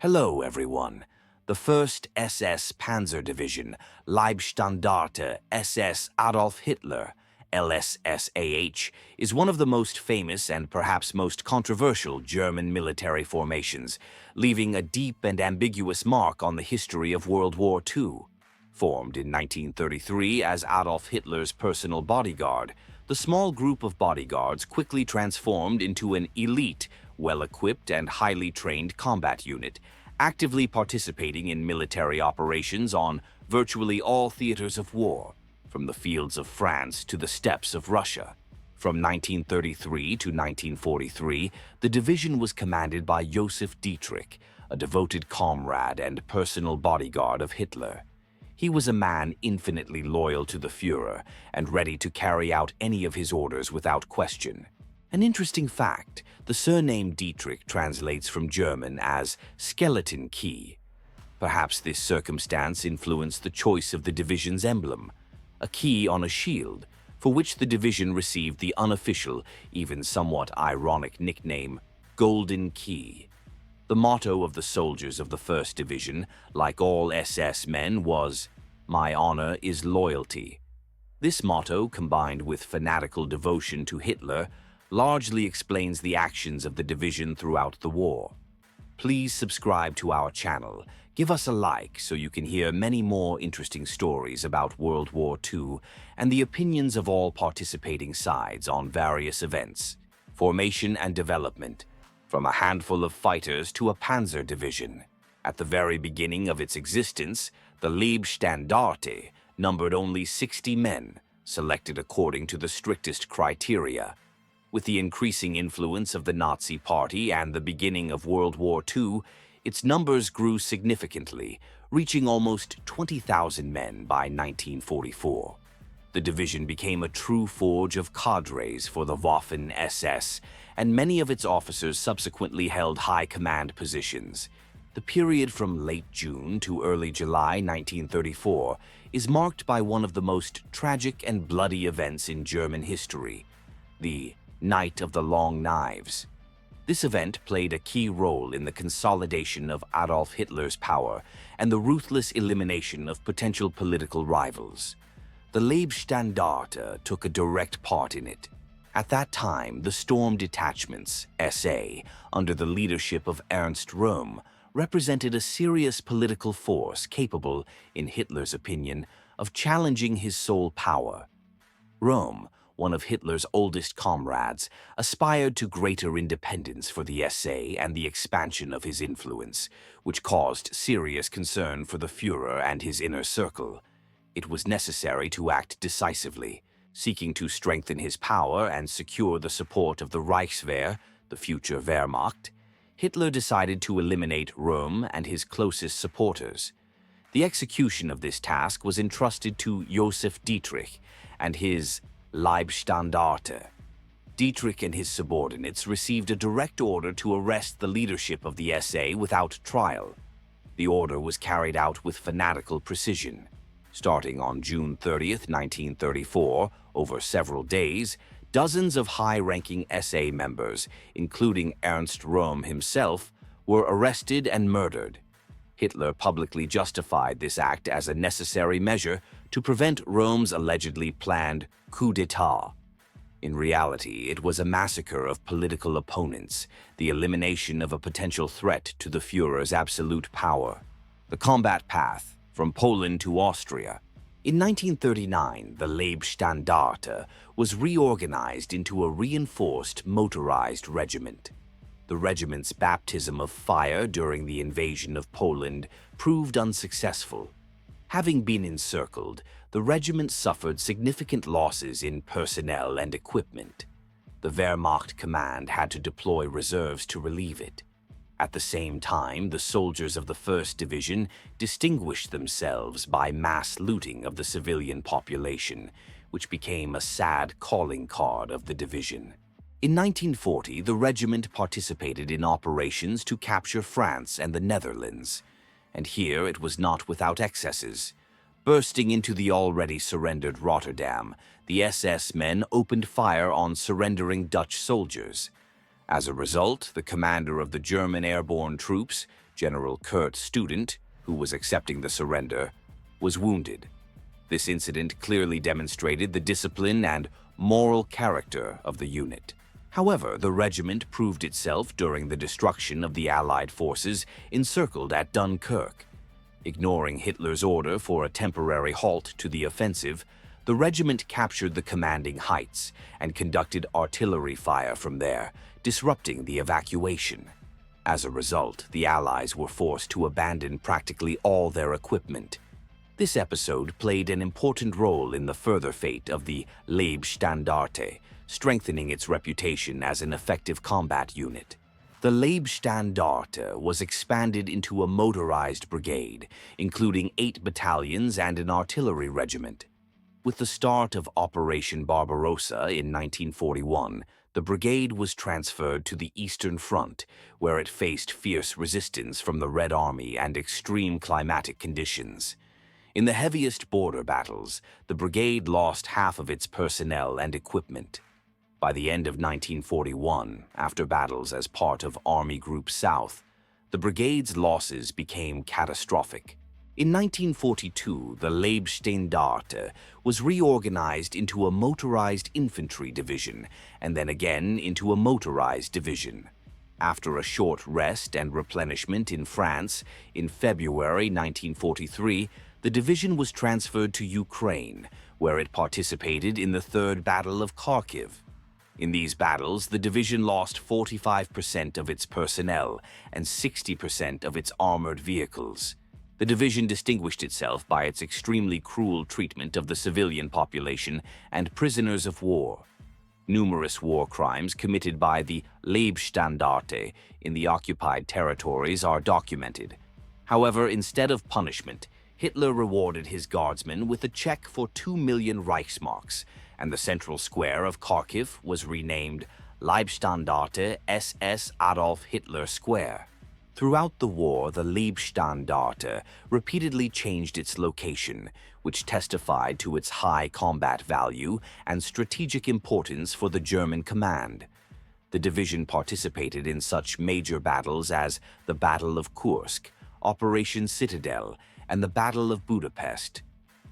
Hello, everyone. The 1st SS Panzer Division, Leibstandarte SS Adolf Hitler, LSSAH, is one of the most famous and perhaps most controversial German military formations, leaving a deep and ambiguous mark on the history of World War II. Formed in 1933 as Adolf Hitler's personal bodyguard, the small group of bodyguards quickly transformed into an elite, well-equipped and highly trained combat unit, actively participating in military operations on virtually all theaters of war, from the fields of France to the steppes of Russia. From 1933 to 1943, the division was commanded by Josef Dietrich, a devoted comrade and personal bodyguard of Hitler. He was a man infinitely loyal to the Führer and ready to carry out any of his orders without question. An interesting fact, the surname Dietrich translates from German as skeleton key. Perhaps this circumstance influenced the choice of the division's emblem, a key on a shield, for which the division received the unofficial, even somewhat ironic nickname, Golden Key. The motto of the soldiers of the 1st Division, like all SS men, was, "My honor is loyalty." This motto, combined with fanatical devotion to Hitler, largely explains the actions of the division throughout the war. Please subscribe to our channel, give us a like so you can hear many more interesting stories about World War II and the opinions of all participating sides on various events, formation and development, from a handful of fighters to a panzer division. At the very beginning of its existence, the Leibstandarte numbered only 60 men, selected according to the strictest criteria. With the increasing influence of the Nazi Party and the beginning of World War II, its numbers grew significantly, reaching almost 20,000 men by 1944. The division became a true forge of cadres for the Waffen-SS, and many of its officers subsequently held high command positions. The period from late June to early July 1934 is marked by one of the most tragic and bloody events in German history, the Night of the Long Knives. This event played a key role in the consolidation of Adolf Hitler's power and the ruthless elimination of potential political rivals. The Leibstandarte took a direct part in it. At that time, the Storm Detachments, SA, under the leadership of Ernst Röhm, represented a serious political force capable, in Hitler's opinion, of challenging his sole power. Röhm, one of Hitler's oldest comrades, aspired to greater independence for the SA and the expansion of his influence, which caused serious concern for the Führer and his inner circle. It was necessary to act decisively, seeking to strengthen his power and secure the support of the Reichswehr, the future Wehrmacht. Hitler decided to eliminate Röhm and his closest supporters. The execution of this task was entrusted to Josef Dietrich and his Leibstandarte. Dietrich and his subordinates received a direct order to arrest the leadership of the SA without trial. The order was carried out with fanatical precision. Starting on June 30th, 1934, over several days, dozens of high-ranking SA members, including Ernst Röhm himself, were arrested and murdered. Hitler publicly justified this act as a necessary measure to prevent Röhm's allegedly planned coup d'état. In reality, it was a massacre of political opponents, the elimination of a potential threat to the Führer's absolute power. The combat path from Poland to Austria. In 1939, the Leibstandarte was reorganized into a reinforced motorized regiment. The regiment's baptism of fire during the invasion of Poland proved unsuccessful. Having been encircled, the regiment suffered significant losses in personnel and equipment. The Wehrmacht command had to deploy reserves to relieve it. At the same time, the soldiers of the 1st Division distinguished themselves by mass looting of the civilian population, which became a sad calling card of the division. In 1940, the regiment participated in operations to capture France and the Netherlands, and here it was not without excesses. Bursting into the already surrendered Rotterdam, the SS men opened fire on surrendering Dutch soldiers. As a result, the commander of the German airborne troops, General Kurt Student, who was accepting the surrender, was wounded. This incident clearly demonstrated the discipline and moral character of the unit. However, the regiment proved itself during the destruction of the Allied forces encircled at Dunkirk. Ignoring Hitler's order for a temporary halt to the offensive, the regiment captured the commanding heights and conducted artillery fire from there, disrupting the evacuation. As a result, the Allies were forced to abandon practically all their equipment. This episode played an important role in the further fate of the Leibstandarte, strengthening its reputation as an effective combat unit. The Leibstandarte was expanded into a motorized brigade, including 8 battalions and an artillery regiment. With the start of Operation Barbarossa in 1941, the brigade was transferred to the Eastern Front, where it faced fierce resistance from the Red Army and extreme climatic conditions. In the heaviest border battles, the brigade lost half of its personnel and equipment. By the end of 1941, after battles as part of Army Group South, the brigade's losses became catastrophic. In 1942, the Leibstandarte was reorganized into a motorized infantry division and then again into a motorized division. After a short rest and replenishment in France, in February 1943, the division was transferred to Ukraine, where it participated in the Third Battle of Kharkiv. In these battles, the division lost 45% of its personnel and 60% of its armored vehicles. The division distinguished itself by its extremely cruel treatment of the civilian population and prisoners of war. Numerous war crimes committed by the Leibstandarte in the occupied territories are documented. However, instead of punishment, Hitler rewarded his guardsmen with a check for 2 million Reichsmarks, and the central square of Kharkiv was renamed Leibstandarte SS Adolf Hitler Square. Throughout the war, the Leibstandarte repeatedly changed its location, which testified to its high combat value and strategic importance for the German command. The division participated in such major battles as the Battle of Kursk, Operation Citadel, and the Battle of Budapest.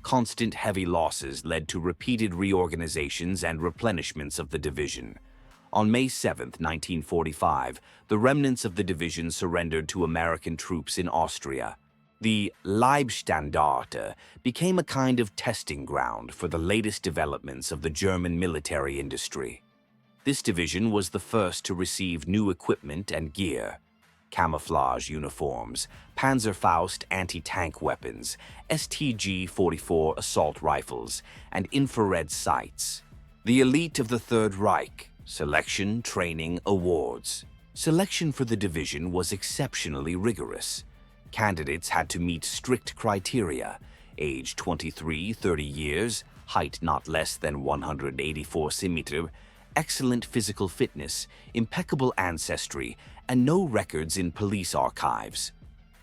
Constant heavy losses led to repeated reorganizations and replenishments of the division. On May 7, 1945, the remnants of the division surrendered to American troops in Austria. The Leibstandarte became a kind of testing ground for the latest developments of the German military industry. This division was the first to receive new equipment and gear: camouflage uniforms, Panzerfaust anti-tank weapons, STG-44 assault rifles, and infrared sights. The elite of the Third Reich. Selection, training, awards. Selection for the division was exceptionally rigorous. Candidates had to meet strict criteria: age 23, 30 years, height not less than 184 cm, excellent physical fitness, impeccable ancestry, and no records in police archives.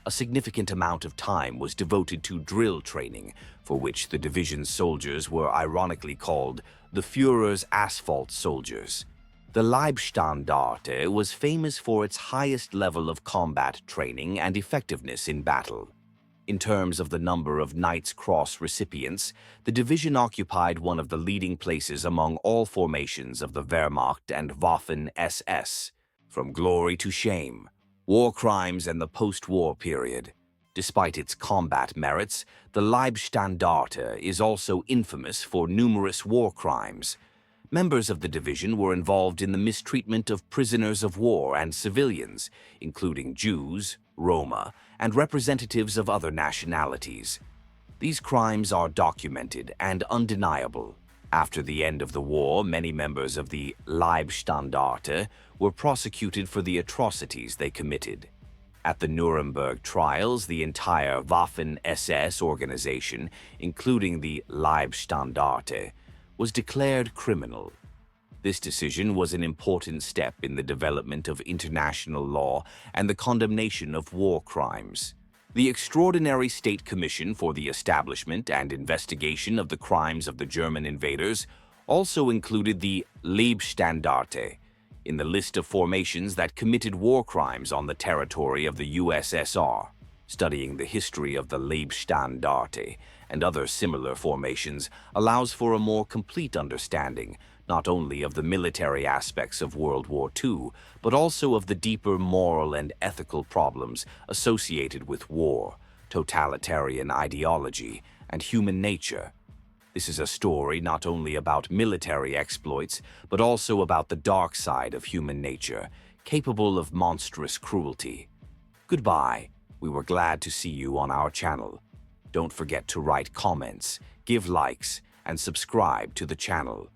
A significant amount of time was devoted to drill training, for which the division's soldiers were ironically called the Führer's asphalt soldiers. The Leibstandarte was famous for its highest level of combat training and effectiveness in battle. In terms of the number of Knight's Cross recipients, the division occupied one of the leading places among all formations of the Wehrmacht and Waffen-SS. From glory to shame, war crimes and the post-war period. Despite its combat merits, the Leibstandarte is also infamous for numerous war crimes. Members of the division were involved in the mistreatment of prisoners of war and civilians, including Jews, Roma, and representatives of other nationalities. These crimes are documented and undeniable. After the end of the war, many members of the Leibstandarte were prosecuted for the atrocities they committed. At the Nuremberg trials, the entire Waffen-SS organization, including the Leibstandarte, was declared criminal. This decision was an important step in the development of international law and the condemnation of war crimes. The Extraordinary State Commission for the Establishment and Investigation of the Crimes of the German Invaders also included the Leibstandarte. in the list of formations that committed war crimes on the territory of the USSR. Studying the history of the Leibstandarte and other similar formations allows for a more complete understanding not only of the military aspects of World War II, but also of the deeper moral and ethical problems associated with war, totalitarian ideology, and human nature. This is a story not only about military exploits, but also about the dark side of human nature, capable of monstrous cruelty. Goodbye. We were glad to see you on our channel. Don't forget to write comments, give likes, and subscribe to the channel.